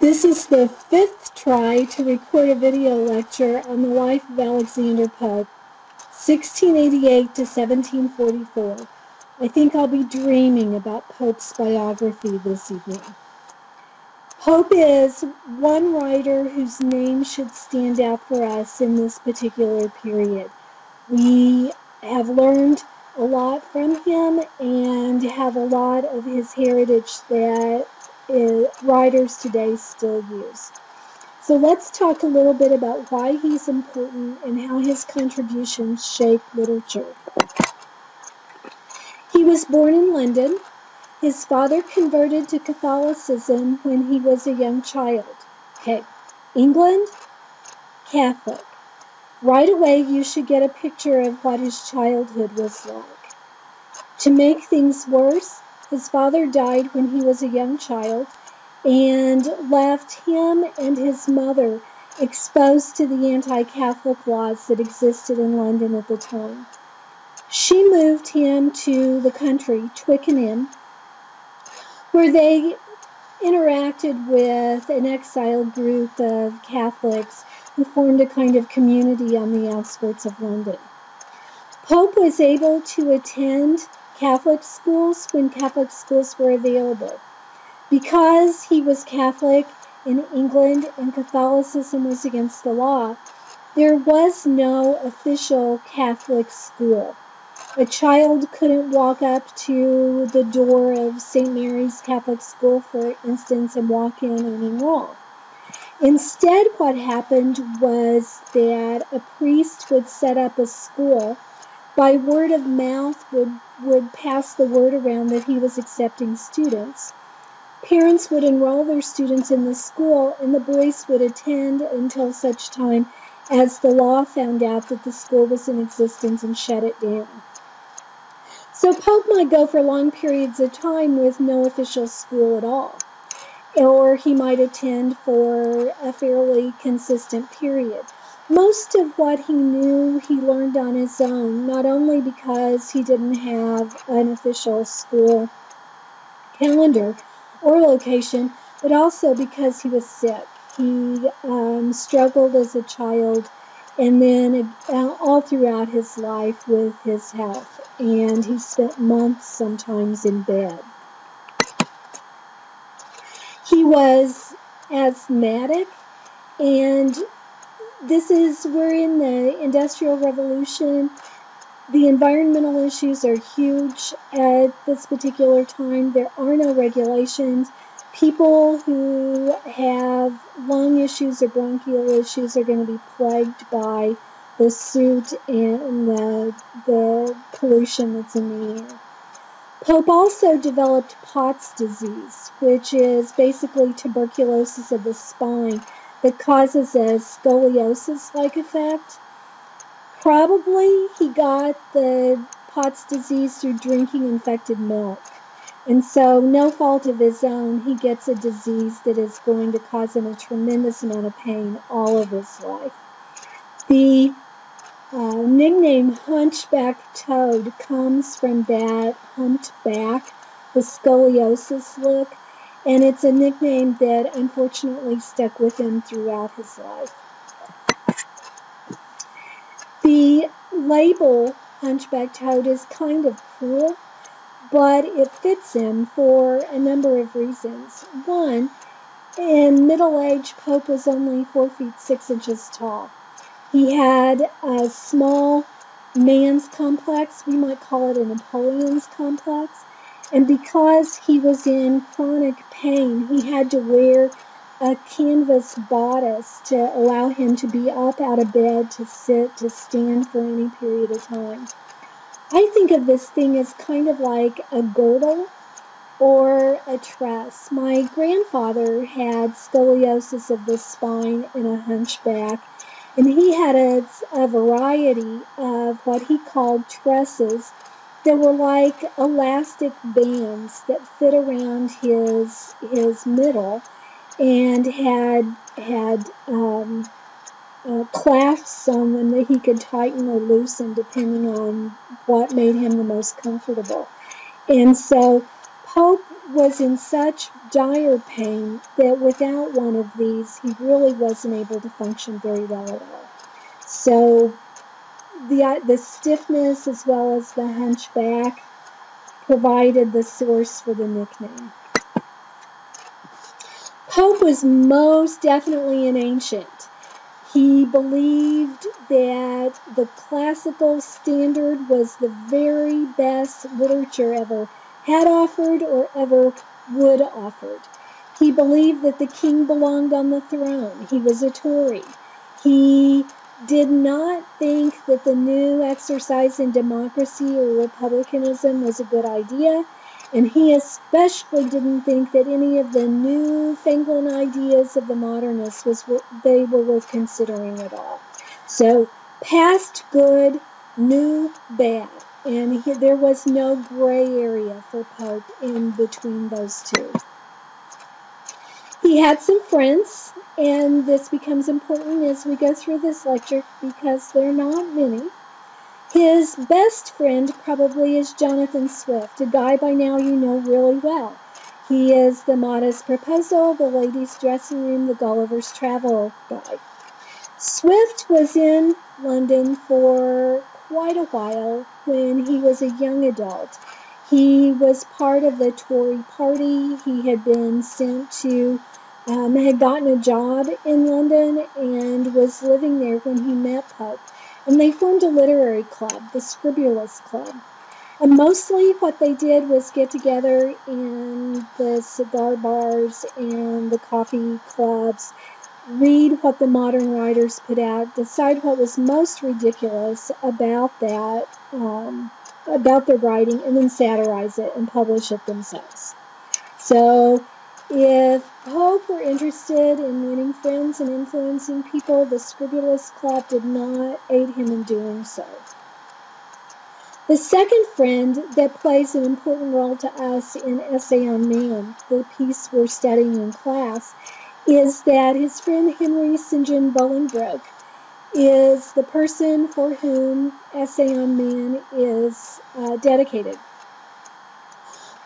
This is the fifth try to record a video lecture on the life of Alexander Pope, 1688 to 1744. I think I'll be dreaming about Pope's biography this evening. Pope is one writer whose name should stand out for us in this particular period. We have learned a lot from him and have a lot of his heritage that writers today still use. So let's talk a little bit about why he's important and how his contributions shape literature. He was born in London. His father converted to Catholicism when he was a young child. Okay, England, Catholic. Right away, you should get a picture of what his childhood was like. To make things worse, his father died when he was a young child and left him and his mother exposed to the anti-Catholic laws that existed in London at the time. She moved him to the country, Twickenham, where they interacted with an exiled group of Catholics who formed a kind of community on the outskirts of London. Pope was able to attend Catholic schools when Catholic schools were available. Because he was Catholic in England and Catholicism was against the law, there was no official Catholic school. A child couldn't walk up to the door of St. Mary's Catholic School, for instance, and walk in and enroll. Instead, what happened was that a priest would set up a school. By word of mouth would pass the word around that he was accepting students. Parents would enroll their students in the school, and the boys would attend until such time as the law found out that the school was in existence and shut it down. So Pope might go for long periods of time with no official school at all, or he might attend for a fairly consistent period. Most of what he knew, he learned on his own, not only because he didn't have an official school calendar or location, but also because he was sick. He struggled as a child and then all throughout his life with his health, and he spent months sometimes in bed. He was asthmatic, and this is, we're in the Industrial Revolution. The environmental issues are huge at this particular time. There are no regulations. People who have lung issues or bronchial issues are going to be plagued by the soot and the pollution that's in the air. Pope also developed Pott's disease, which is basically tuberculosis of the spine that causes a scoliosis-like effect. Probably he got the Pott's disease through drinking infected milk. And so, no fault of his own, he gets a disease that is going to cause him a tremendous amount of pain all of his life. The nickname Hunchback Toad comes from that humped back, the scoliosis look, and it's a nickname that unfortunately stuck with him throughout his life. The label Hunchback Toad is kind of cruel, but it fits him for a number of reasons. One, in middle age, Pope was only 4 feet 6 inches tall. He had a small man's complex, we might call it a Napoleon's complex, and because he was in chronic pain, he had to wear a canvas bodice to allow him to be up out of bed, to sit, to stand for any period of time. I think of this thing as kind of like a girdle or a truss. My grandfather had scoliosis of the spine and a hunchback, and he had a variety of what he called trusses that were like elastic bands that fit around his middle and had clasps on them that he could tighten or loosen depending on what made him the most comfortable. And so Pope was in such dire pain that without one of these, he really wasn't able to function very well at all. So the stiffness as well as the hunchback provided the source for the nickname. Pope was most definitely an ancient. He believed that the classical standard was the very best literature ever had offered or ever would offered. He believed that the king belonged on the throne. He was a Tory. He did not think that the new exercise in democracy or republicanism was a good idea, and he especially didn't think that any of the newfangled ideas of the modernists they were worth considering at all. So past good, new bad, and there was no gray area for Pope in between those two. He had some friends, and this becomes important as we go through this lecture because there are not many. His best friend probably is Jonathan Swift, a guy by now you know really well. He is the Modest Proposal, the Ladies' Dressing Room, the Gulliver's Travel guy. Swift was in London for quite a while when he was a young adult. He was part of the Tory party. He had been sent to, had gotten a job in London and was living there when he met Pope. And they formed a literary club, the Scribulus Club. And mostly what they did was get together in the cigar bars and the coffee clubs, read what the modern writers put out, decide what was most ridiculous about that, about their writing, and then satirize it and publish it themselves. So if Pope were interested in winning friends and influencing people, the Scribulus Club did not aid him in doing so. The second friend that plays an important role to us in Essay on Man, the piece we're studying in class, is that his friend Henry St. John Bolingbroke is the person for whom Essay on Man is dedicated.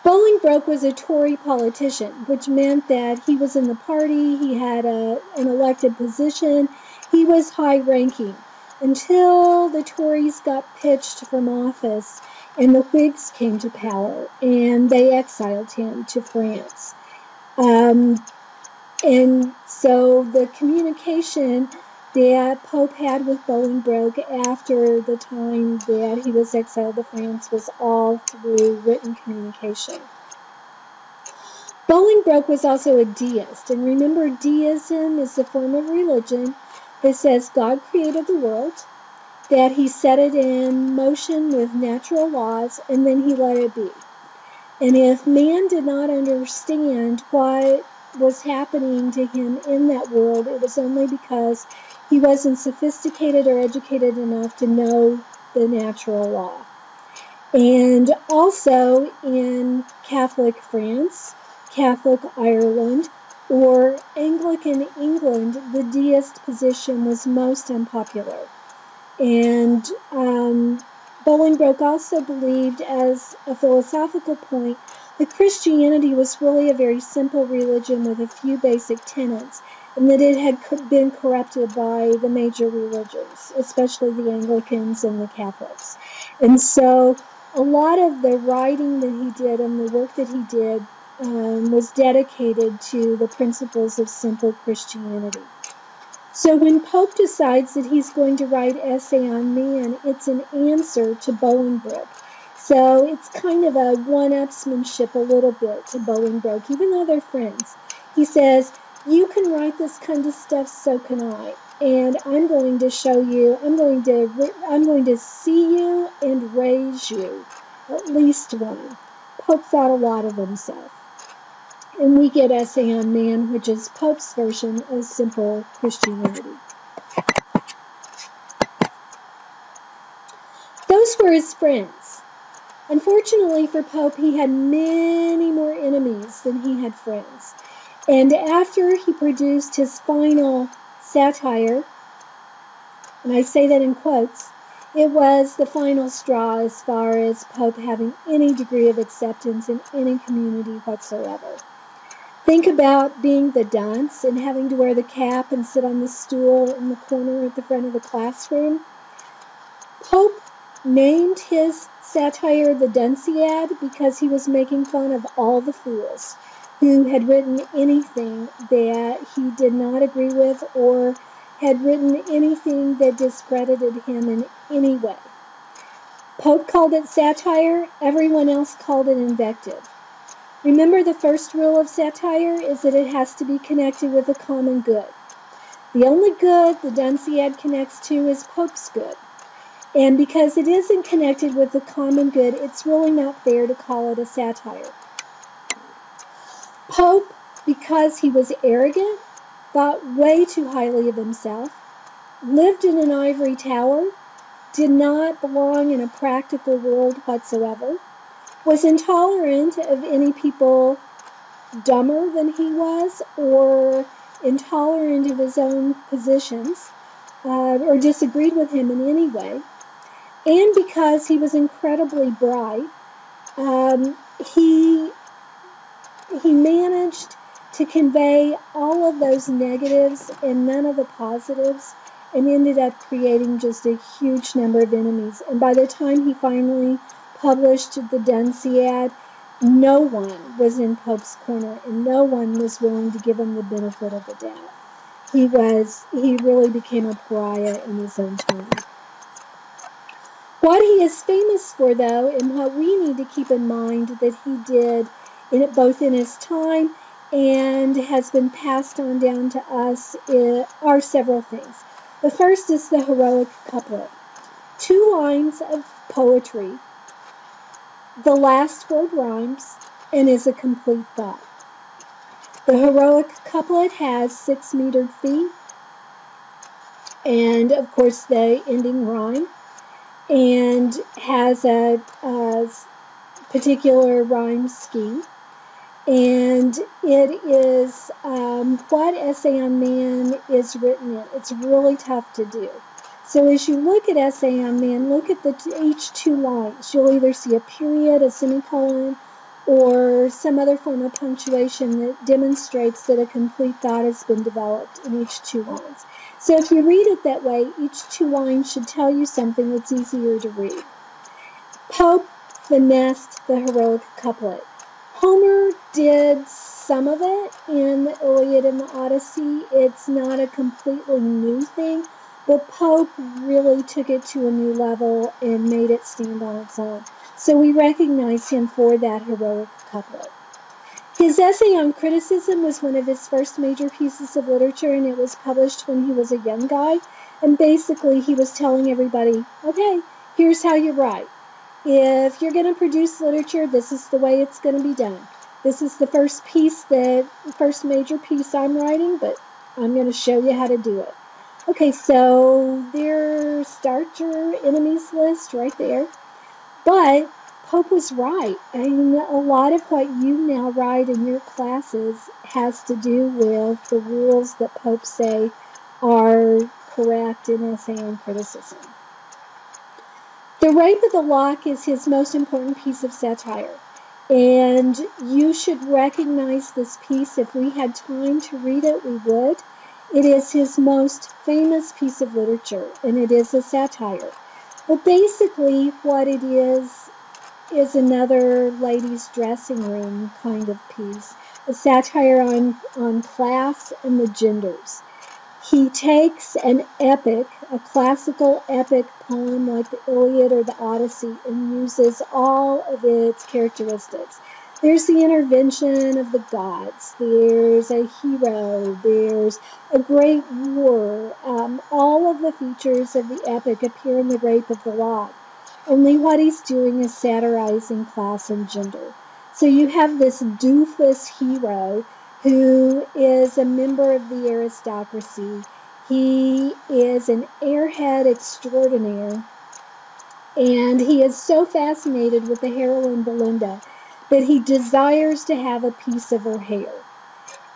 Bolingbroke was a Tory politician, which meant that he was in the party, he had an elected position, he was high-ranking, until the Tories got pitched from office and the Whigs came to power, and they exiled him to France. And so the communication that Pope had with Bolingbroke after the time that he was exiled to France was all through written communication. Bolingbroke was also a deist, and remember, deism is a form of religion that says God created the world, that he set it in motion with natural laws, and then he let it be. And if man did not understand what was happening to him in that world, it was only because he wasn't sophisticated or educated enough to know the natural law. And also in Catholic France, Catholic Ireland, or Anglican England, the deist position was most unpopular. And Bolingbroke also believed, as a philosophical point, that Christianity was really a very simple religion with a few basic tenets, and that it had been corrupted by the major religions, especially the Anglicans and the Catholics. And so a lot of the writing that he did and the work that he did was dedicated to the principles of simple Christianity. So when Pope decides that he's going to write Essay on Man, it's an answer to Bolingbroke. So it's kind of a one-upsmanship a little bit to Bolingbroke, even though they're friends. He says, you can write this kind of stuff, so can I. And I'm going to show you, I'm going to see you and raise you, at least one. Pope thought a lot of himself. And we get Essay on Man, which is Pope's version of simple Christianity. Those were his friends. Unfortunately for Pope, he had many more enemies than he had friends. And after he produced his final satire, and I say that in quotes, It was the final straw as far as Pope having any degree of acceptance in any community whatsoever. Think about being the dunce and having to wear the cap and sit on the stool in the corner at the front of the classroom. Pope named his satire the Dunciad because he was making fun of all the fools who had written anything that he did not agree with or had written anything that discredited him in any way. Pope called it satire, everyone else called it invective. Remember, the first rule of satire is that it has to be connected with a common good. The only good the Dunciad connects to is Pope's good. And because it isn't connected with the common good, it's really not fair to call it a satire. Pope, because he was arrogant, thought way too highly of himself, lived in an ivory tower, did not belong in a practical world whatsoever, was intolerant of any people dumber than he was or intolerant of his own positions or disagreed with him in any way. And because he was incredibly bright, he managed to convey all of those negatives and none of the positives, and ended up creating just a huge number of enemies. And by the time he finally published the Dunciad, no one was in Pope's corner, and no one was willing to give him the benefit of the doubt. He really became a pariah in his own time. What he is famous for, though, and what we need to keep in mind that he did both in his time and has been passed on down to us are several things. The first is the heroic couplet. 2 lines of poetry. The last word rhymes and is a complete thought. The heroic couplet has 6 metered feet and, of course, the ending rhyme, and has a particular rhyme scheme. And it is what Essay on Man is written in. It's really tough to do. So as you look at Essay on Man, look at each 2 lines. You'll either see a period, a semicolon, or some other form of punctuation that demonstrates that a complete thought has been developed in each 2 lines. So if you read it that way, each 2 lines should tell you something that's easier to read. Pope finessed the heroic couplet. Homer did some of it in the Iliad and the Odyssey. It's not a completely new thing, but Pope really took it to a new level and made it stand on its own. So we recognize him for that heroic couplet. His essay on criticism was one of his first major pieces of literature, and it was published when he was a young guy. And basically, he was telling everybody, okay, here's how you write. If you're going to produce literature, this is the way it's going to be done. This is the first major piece I'm writing, but I'm going to show you how to do it. Okay, so start your enemies list right there. But Pope was right. I mean, a lot of what you now write in your classes has to do with the rules that Pope say are correct in Essay on Criticism. The Rape of the Lock is his most important piece of satire, and you should recognize this piece. If we had time to read it, we would. It is his most famous piece of literature, and it is a satire. But basically what it is another ladies' dressing room kind of piece, a satire on class and the genders. He takes an epic, a classical epic poem like the Iliad or the Odyssey, and uses all of its characteristics. There's the intervention of the gods, there's a hero, there's a great war. All of the features of the epic appear in the Rape of the Lock. Only what he's doing is satirizing class and gender. So you have this doofus hero who is a member of the aristocracy. He is an airhead extraordinaire, and he is so fascinated with the heroine Belinda that he desires to have a piece of her hair.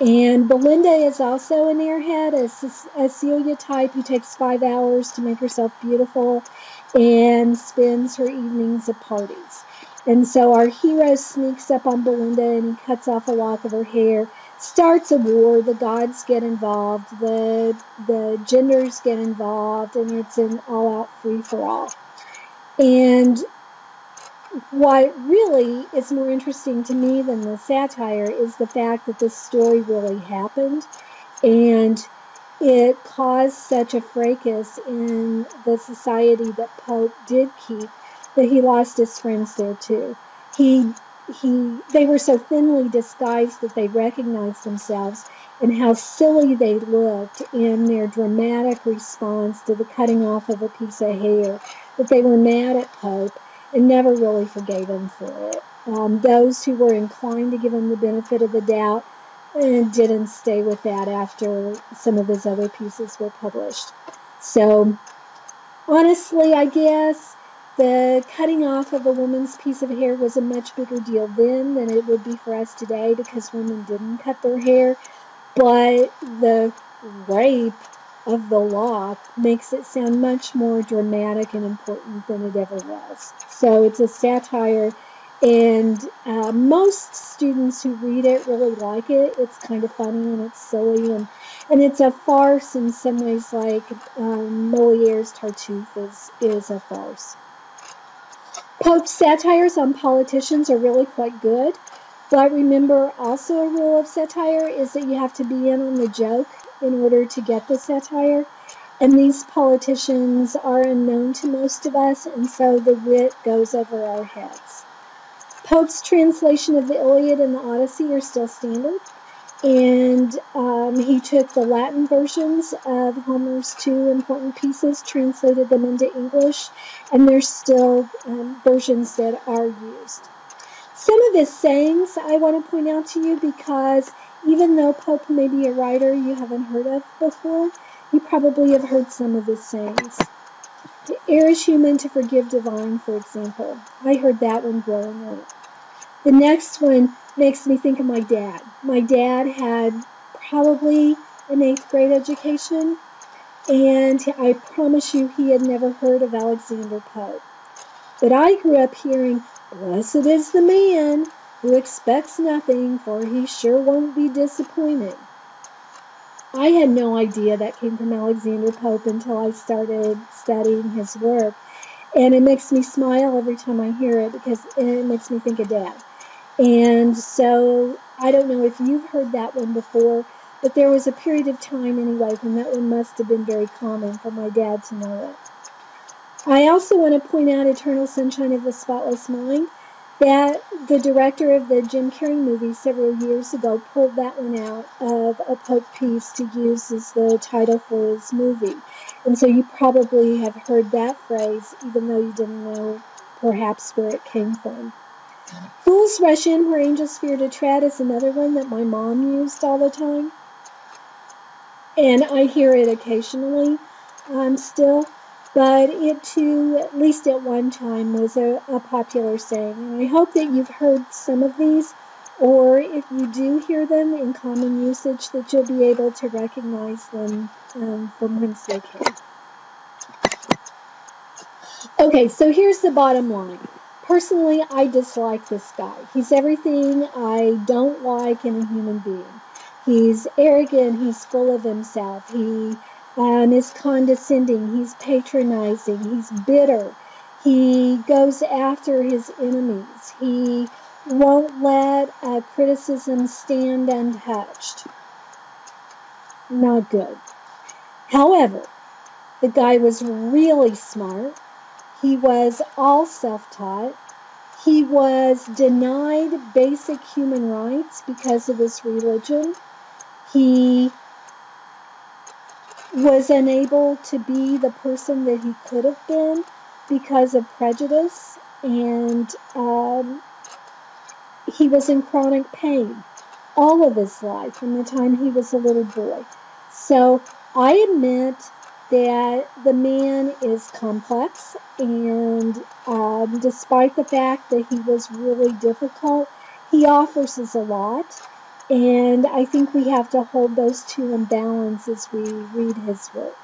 And Belinda is also an airhead, a Celia type who takes 5 hours to make herself beautiful. and spends her evenings at parties. And so our hero sneaks up on Belinda and he cuts off a lock of her hair, starts a war, the gods get involved, the genders get involved, and it's an all-out free-for-all. And what really is more interesting to me than the satire is the fact that this story really happened, and it caused such a fracas in the society that Pope did keep that he lost his friends there too. They were so thinly disguised that they recognized themselves and how silly they looked in their dramatic response to the cutting off of a piece of hair, that they were mad at Pope and never really forgave him for it. Those who were inclined to give him the benefit of the doubt and didn't stay with that after some of his other pieces were published. So, honestly, I guess the cutting off of a woman's piece of hair was a much bigger deal then than it would be for us today because women didn't cut their hair. But the rape of the lock makes it sound much more dramatic and important than it ever was. So it's a satire, and most students who read it really like it. It's kind of funny and it's silly, and it's a farce in some ways, like Moliere's Tartuffe is a farce. Pope's satires on politicians are really quite good. But remember, also a rule of satire is that you have to be in on the joke in order to get the satire. And these politicians are unknown to most of us, and so the wit goes over our heads. Pope's translation of the Iliad and the Odyssey are still standard. And he took the Latin versions of Homer's two important pieces, translated them into English, and there's still versions that are used. Some of his sayings I want to point out to you because even though Pope may be a writer you haven't heard of before, you probably have heard some of his sayings. To err is human, to forgive divine, for example. I heard that one growing up. The next one makes me think of my dad. My dad had probably an 8th grade education, and I promise you he had never heard of Alexander Pope. But I grew up hearing, "Blessed is the man who expects nothing, for he sure won't be disappointed." I had no idea that came from Alexander Pope until I started studying his work. And it makes me smile every time I hear it because it makes me think of Dad. And so I don't know if you've heard that one before, but there was a period of time anyway when that one must have been very common for my dad to know it. I also want to point out Eternal Sunshine of the Spotless Mind, that the director of the Jim Carrey movie several years ago pulled that one out of a Pope piece to use as the title for his movie. And so you probably have heard that phrase, even though you didn't know perhaps where it came from. Fools rush in where angels fear to tread is another one that my mom used all the time. And I hear it occasionally still. But it too, at least at one time, was a popular saying. And I hope that you've heard some of these, or if you do hear them in common usage, that you'll be able to recognize them from whence they came. Okay, so here's the bottom line. Personally, I dislike this guy. He's everything I don't like in a human being. He's arrogant, he's full of himself, he is condescending, he's patronizing, he's bitter, he goes after his enemies, he won't let criticism stand untouched. Not good. However, the guy was really smart. He was all self-taught. He was denied basic human rights because of his religion. He was unable to be the person that he could have been because of prejudice, and he was in chronic pain all of his life from the time he was a little boy. So I admit that the man is complex, and despite the fact that he was really difficult, he offers us a lot. And I think we have to hold those two in balance as we read his work.